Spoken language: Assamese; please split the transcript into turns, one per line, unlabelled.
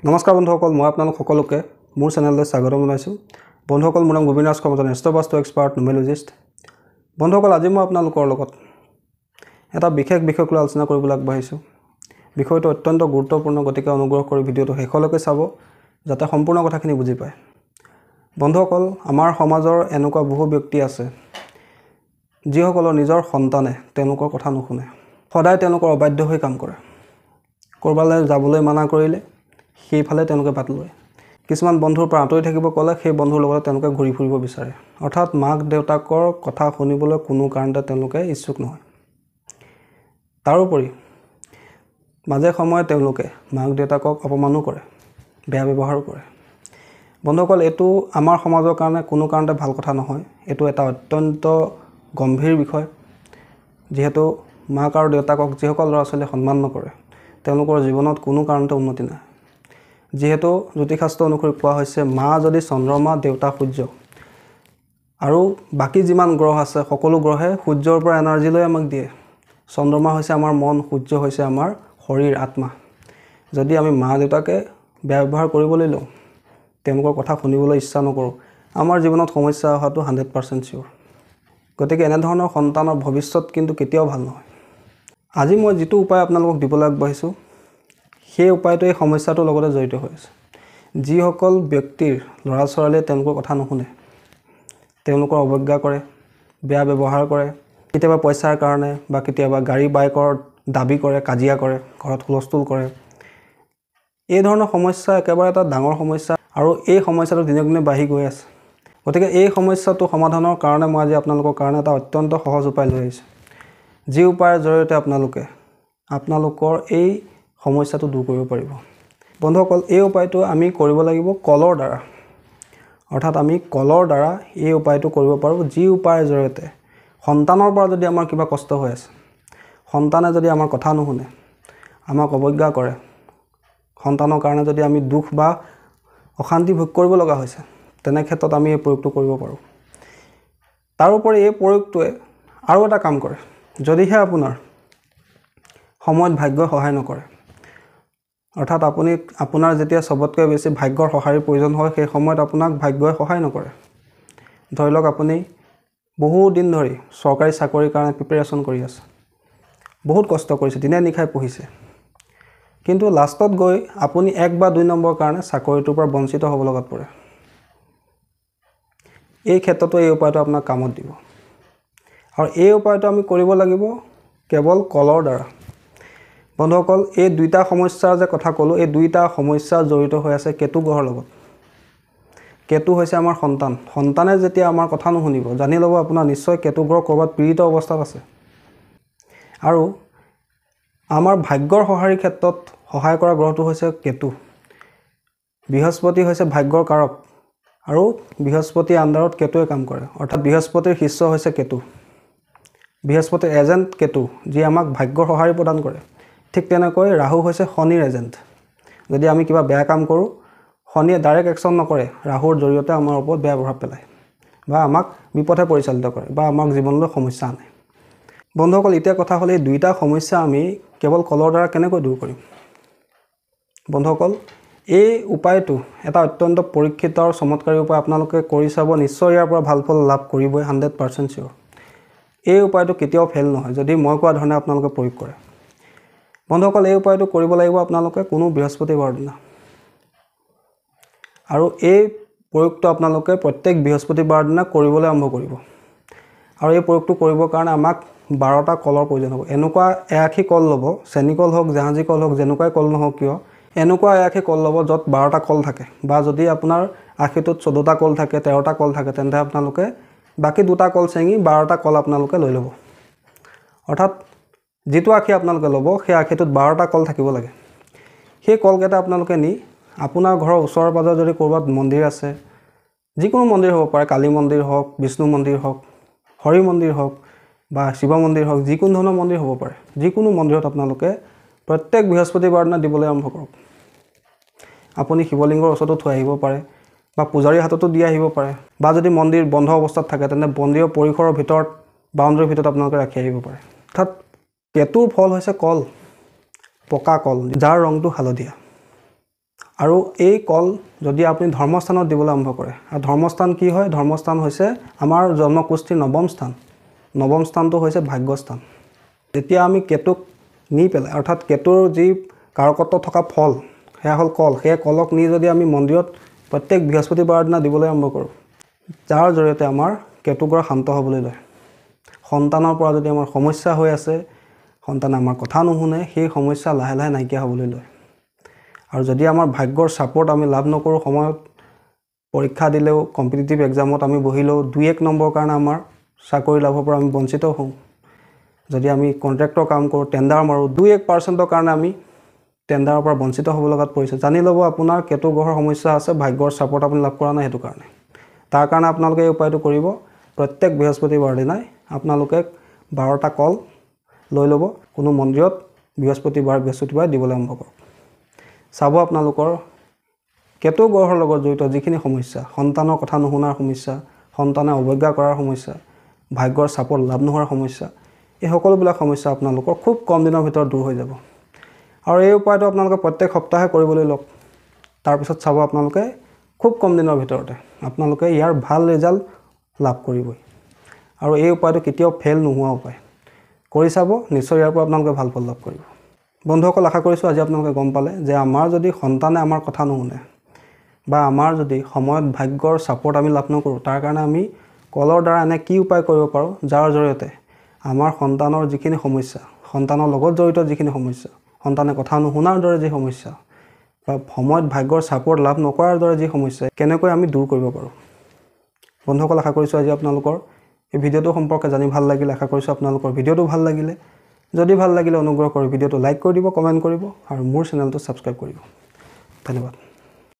নমস্কাৰ বন্ধুসকল, মই আপোনালোক সকলোকে মোৰ চেনেললৈ স্বাগতম জনাইছোঁ। বন্ধুসকল, মোৰ নাম গোবিন্দ ৰাজ কৰ্মজন, এষ্ট্ৰবাস্তু এক্সপাৰ্ট নিউমেৰলজিষ্ট। বন্ধুসকল, আজি মই আপোনালোকৰ লগত এটা বিশেষ বিষয়ক লৈ আলোচনা কৰিবলৈ আগবাঢ়িছোঁ। বিষয়টো অত্যন্ত গুৰুত্বপূৰ্ণ, গতিকে অনুগ্ৰহ কৰি ভিডিঅ'টো শেষলৈকে চাব যাতে সম্পূৰ্ণ কথাখিনি বুজি পায়। বন্ধুসকল, আমাৰ সমাজৰ এনেকুৱা বহু ব্যক্তি আছে যিসকলৰ নিজৰ সন্তানে তেওঁলোকৰ কথা নুশুনে, সদায় তেওঁলোকৰ অবাধ্য হৈ কাম কৰে। ক'ৰবালৈ যাবলৈ মানা কৰিলে সেইফালে তেওঁলোকে বাট লয়। কিছুমান বন্ধুৰ পৰা আঁতৰি থাকিব ক'লে সেই বন্ধুৰ লগত তেওঁলোকে ঘূৰি ফুৰিব বিচাৰে। অৰ্থাৎ মাক দেউতাকৰ কথা শুনিবলৈ কোনো কাৰণতে তেওঁলোকে ইচ্ছুক নহয়। তাৰোপৰি মাজে সময়ে তেওঁলোকে মাক দেউতাকক অপমানো কৰে, বেয়া ব্যৱহাৰো কৰে। বন্ধুসকল, এইটো আমাৰ সমাজৰ কাৰণে কোনো কাৰণতে ভাল কথা নহয়। এইটো এটা অত্যন্ত গম্ভীৰ বিষয়। যিহেতু মাক আৰু দেউতাকক যিসকল ল'ৰা ছোৱালীয়ে সন্মান নকৰে তেওঁলোকৰ জীৱনত কোনো কাৰণতে উন্নতি নাই। যিহেতু জ্যোতিষশাস্ত্ৰ অনুসৰি কোৱা হৈছে, মা যদি চন্দ্ৰমা, দেউতা সূৰ্য, আৰু বাকী যিমান গ্ৰহ আছে সকলো গ্ৰহে সূৰ্যৰ পৰা এনাৰ্জি লৈ আমাক দিয়ে। চন্দ্ৰমা হৈছে আমাৰ মন, সূৰ্য হৈছে আমাৰ শৰীৰ, আত্মা। যদি আমি মা দেউতাকে বেয়া ব্যৱহাৰ কৰিবলৈ লওঁ, তেওঁলোকৰ কথা শুনিবলৈ ইচ্ছা নকৰোঁ, আমাৰ জীৱনত সমস্যা অহাটো 100% চিয়'ৰ। গতিকে এনেধৰণৰ সন্তানৰ ভৱিষ্যত কিন্তু কেতিয়াও ভাল নহয়। আজি মই যিটো উপায় আপোনালোকক দিবলৈ আগবাঢ়িছোঁ, সেই উপায়টো এই সমস্যাটোৰ লগতে জড়িত হৈ আছে। যিসকল ব্যক্তিৰ ল'ৰা ছোৱালীয়ে তেওঁলোকৰ কথা নুশুনে, তেওঁলোকৰ অৱজ্ঞা কৰে, বেয়া ব্যৱহাৰ কৰে, কেতিয়াবা পইচাৰ কাৰণে বা কেতিয়াবা গাড়ী বাইকৰ দাবী কৰে, কাজিয়া কৰে, ঘৰত হুলস্থুল কৰে, এই ধৰণৰ সমস্যা একেবাৰে এটা ডাঙৰ সমস্যা আৰু এই সমস্যাটো দিনক দিনে বাঢ়ি গৈ আছে। গতিকে এই সমস্যাটো সমাধানৰ কাৰণে মই আজি আপোনালোকৰ কাৰণে এটা অত্যন্ত সহজ উপায় লৈ আহিছোঁ, যি উপায়ৰ জৰিয়তে আপোনালোকৰ এই সমস্যাটো দূৰ কৰিব পাৰিব। বন্ধুসকল, এই উপায়টো আমি কৰিব লাগিব কলৰ দ্বাৰা। অৰ্থাৎ আমি কলৰ দ্বাৰা এই উপায়টো কৰিব পাৰোঁ, যি উপায়ৰ জৰিয়তে সন্তানৰ পৰা যদি আমাৰ কিবা কষ্ট হৈ আছে, সন্তানে যদি আমাৰ কথা নুশুনে, আমাক অৱজ্ঞা কৰে, সন্তানৰ কাৰণে যদি আমি দুখ বা অশান্তি ভোগ কৰিব লগা হৈছে, তেনে ক্ষেত্ৰত আমি এই প্ৰয়োগটো কৰিব পাৰোঁ। তাৰোপৰি এই প্ৰয়োগটোৱে আৰু এটা কাম কৰে। যদিহে আপোনাৰ সময়ত ভাগ্যই সহায় নকৰে, অৰ্থাৎ আপোনাৰ যেতিয়া চবতকৈ বেছি ভাগ্যৰ সহায়ৰ প্ৰয়োজন হয়, সেই সময়ত আপোনাক ভাগ্যই সহায় নকৰে। ধৰি লওক আপুনি বহু দিন ধৰি চৰকাৰী চাকৰিৰ কাৰণে প্ৰিপেৰেশ্যন কৰি আছে, বহুত কষ্ট কৰিছে, দিনে নিশাই পঢ়িছে, কিন্তু লাষ্টত গৈ আপুনি 1 বা 2 নম্বৰৰ কাৰণে চাকৰিটোৰ পৰা বঞ্চিত হ'ব লগাত পৰে। এই ক্ষেত্ৰতো এই উপায়টো আপোনাক কামত দিব। আৰু এই উপায়টো আমি কৰিব লাগিব কেৱল কলৰ দ্বাৰা। বন্ধুসকল, এই দুইটা সমস্যাৰ যে কথা ক'লোঁ, এই দুইটা সমস্যা জড়িত হৈ আছে কেতু গ্ৰহৰ লগত। কেতু হৈছে আমাৰ সন্তান। সন্তানে যেতিয়া আমাৰ কথা নুশুনিব, জানি ল'ব আপোনাৰ নিশ্চয় কেতু গ্ৰহ ক'ৰবাত পীড়িত অৱস্থাত আছে। আৰু আমাৰ ভাগ্যৰ সঁহাৰিৰ ক্ষেত্ৰত সহায় কৰা গ্ৰহটো হৈছে কেতু। বৃহস্পতি হৈছে ভাগ্যৰ কাৰক, আৰু বৃহস্পতিৰ আণ্ডাৰত কেতুৱে কাম কৰে। অৰ্থাৎ বৃহস্পতিৰ শিষ্য হৈছে কেতু। বৃহস্পতিৰ এজেণ্ট কেতু, যি আমাক ভাগ্যৰ সঁহাৰি প্ৰদান কৰে। ঠিক তেনেকৈ ৰাহু হৈছে শনিৰ এজেণ্ট। যদি আমি কিবা বেয়া কাম কৰোঁ, শনিয়ে ডাইৰেক্ট একশ্যন নকৰে, ৰাহুৰ জৰিয়তে আমাৰ ওপৰত বেয়া প্ৰভাৱ পেলায় বা আমাক বিপথে পৰিচালিত কৰে বা আমাক জীৱনলৈ সমস্যা আনে। বন্ধুসকল, এতিয়া কথা হ'ল এই দুইটা সমস্যা আমি কেৱল কলৰ দ্বাৰা কেনেকৈ দূৰ কৰিম। বন্ধুসকল, এই উপায়টো এটা অত্যন্ত পৰীক্ষিত আৰু চমৎকাৰী উপায়। আপোনালোকে কৰি চাব, নিশ্চয় ইয়াৰ পৰা ভাল ফল লাভ কৰিবই, 100% চিয়'ৰ। এই উপায়টো কেতিয়াও ফেইল নহয় যদি মই কোৱা ধৰণে আপোনালোকে প্ৰয়োগ কৰে। বন্ধুসকল, এই উপায়টো কৰিব লাগিব আপোনালোকে কোনো বৃহস্পতিবাৰৰ দিনা। আৰু এই প্ৰয়োগটো আপোনালোকে প্ৰত্যেক বৃহস্পতিবাৰৰ দিনা কৰিবলৈ আৰম্ভ কৰিব। আৰু এই প্ৰয়োগটো কৰিবৰ কাৰণে আমাক 12টা কলৰ প্ৰয়োজন হ'ব। এনেকুৱা এআখি কল ল'ব, চেনি কল হওক, জাহাজী কল হওক, যেনেকুৱাই কল নহওক কিয়, এনেকুৱা এআখি কল ল'ব য'ত 12টা কল থাকে। বা যদি আপোনাৰ আখিটোত 14টা কল থাকে, 13টা কল থাকে, তেন্তে আপোনালোকে বাকী 2টা কল চেঙি 12টা কল আপোনালোকে লৈ ল'ব। অৰ্থাৎ যিটো আখি আপোনালোকে ল'ব, সেই আখিটোত 12টা কল থাকিব লাগে। সেই কলকেইটা আপোনালোকে নি আপোনাৰ ঘৰৰ ওচৰৰ পাজৰে যদি ক'ৰবাত মন্দিৰ আছে, যিকোনো মন্দিৰ হ'ব পাৰে, কালী মন্দিৰ হওক, বিষ্ণু মন্দিৰ হওক, হৰি মন্দিৰ হওক বা শিৱ মন্দিৰ হওক, যিকোনো ধৰণৰ মন্দিৰ হ'ব পাৰে, যিকোনো মন্দিৰত আপোনালোকে প্ৰত্যেক বৃহস্পতিবাৰ দিনা দিবলৈ আৰম্ভ কৰক। আপুনি শিৱলিংগৰ ওচৰতো থৈ আহিব পাৰে বা পূজাৰীৰ হাততো দি আহিব পাৰে, বা যদি মন্দিৰ বন্ধ অৱস্থাত থাকে তেন্তে মন্দিৰৰ পৰিসৰৰ ভিতৰত, বাউণ্ডাৰীৰ ভিতৰত আপোনালোকে ৰাখি আহিব পাৰে। অৰ্থাৎ কেতুৰ ফল হৈছে কল, পকা কল, যাৰ ৰংটো হালধীয়া। আৰু এই কল যদি আপুনি ধৰ্মস্থানত দিবলৈ আৰম্ভ কৰে, আৰু ধৰ্মস্থান কি হয়? ধৰ্মস্থান হৈছে আমাৰ জন্মকুষ্ঠিৰ নৱম স্থান। নৱম স্থানটো হৈছে ভাগ্যস্থান। যেতিয়া আমি কেতুক নি পেলাই, অৰ্থাৎ কেতুৰ যি কাৰকত্ব থকা ফল, সেয়া হ'ল কল, সেই কলক নি যদি আমি মন্দিৰত প্ৰত্যেক বৃহস্পতিবাৰৰ দিনা দিবলৈ আৰম্ভ কৰোঁ, যাৰ জৰিয়তে আমাৰ কেতুগ্ৰহ শান্ত হ'বলৈ লয়। সন্তানৰ পৰা যদি আমাৰ সমস্যা হৈ আছে, সন্তানে আমাৰ কথা নুশুনে, সেই সমস্যা লাহে লাহে নাইকিয়া হ'বলৈ লয়। আৰু যদি আমাৰ ভাগ্যৰ ছাপোৰ্ট আমি লাভ নকৰোঁ, সময়ত পৰীক্ষা দিলেও, কম্পিটিটিভ এক্সামত আমি বহিলেও 2-1 নম্বৰৰ কাৰণে আমাৰ চাকৰি লাভৰ পৰা আমি বঞ্চিত হওঁ। যদি আমি কণ্ট্ৰেক্টৰ কাম কৰোঁ, টেণ্ডাৰ মাৰোঁ, 2-1% কাৰণে আমি টেণ্ডাৰৰ পৰা বঞ্চিত হ'ব লগাত পৰিছে। জানি ল'ব আপোনাৰ কেতু গ্ৰহৰ সমস্যা আছে, ভাগ্যৰ ছাপোৰ্ট আপুনি লাভ কৰা নাই সেইটো কাৰণে। তাৰ কাৰণে আপোনালোকে এই উপায়টো কৰিব, প্ৰত্যেক বৃহস্পতিবাৰৰ দিনাই আপোনালোকে 12টা কল লৈ ল'ব, কোনো মন্দিৰত বৃহস্পতিবাৰ দিবলৈ আৰম্ভ কৰক। চাব আপোনালোকৰ কেতু গ্ৰহৰ লগত জড়িত যিখিনি সমস্যা, সন্তানৰ কথা নুশুনাৰ সমস্যা, সন্তানে অৱজ্ঞা কৰাৰ সমস্যা, ভাগ্যৰ ছাপোৰ্ট লাভ নোহোৱাৰ সমস্যা, এই সকলোবিলাক সমস্যা আপোনালোকৰ খুব কম দিনৰ ভিতৰত দূৰ হৈ যাব। আৰু এই উপায়টো আপোনালোকে প্ৰত্যেক সপ্তাহে কৰিবলৈ লওক। তাৰপিছত চাব আপোনালোকে খুব কম দিনৰ ভিতৰতে আপোনালোকে ইয়াৰ ভাল ৰিজাল্ট লাভ কৰিবই। আৰু এই উপায়টো কেতিয়াও ফেইল নোহোৱা উপায়। কৰি চাব, নিশ্চয় ইয়াৰ পৰা আপোনালোকে ভাল ফল লাভ কৰিব। বন্ধুসকল, আশা কৰিছোঁ আজি আপোনালোকে গম পালে যে আমাৰ যদি সন্তানে আমাৰ কথা নুশুনে, বা আমাৰ যদি সময়ত ভাগ্যৰ ছাপোৰ্ট আমি লাভ নকৰোঁ, তাৰ কাৰণে আমি কলৰ দ্বাৰা এনে কি উপায় কৰিব পাৰোঁ, যাৰ জৰিয়তে আমাৰ সন্তানৰ যিখিনি সমস্যা, সন্তানৰ লগত জড়িত যিখিনি সমস্যা, সন্তানে কথা নুশুনাৰ দৰে যি সমস্যা, বা সময়ত ভাগ্যৰ ছাপোৰ্ট লাভ নকৰাৰ দৰে যি সমস্যা, কেনেকৈ আমি দূৰ কৰিব পাৰোঁ। বন্ধুসকল, আশা কৰিছোঁ আজি আপোনালোকৰ এই ভিডিঅ'টো সম্পৰ্কে জানি ভাল লাগিলে। আশা কৰিছোঁ আপোনালোকৰ ভিডিঅ'টো ভাল লাগিলে। যদি ভাল লাগিলে অনুগ্ৰহ কৰি ভিডিঅ'টো লাইক কৰি দিব, কমেণ্ট কৰিব আৰু মোৰ চেনেলটো ছাবস্ক্ৰাইব কৰিব। ধন্যবাদ।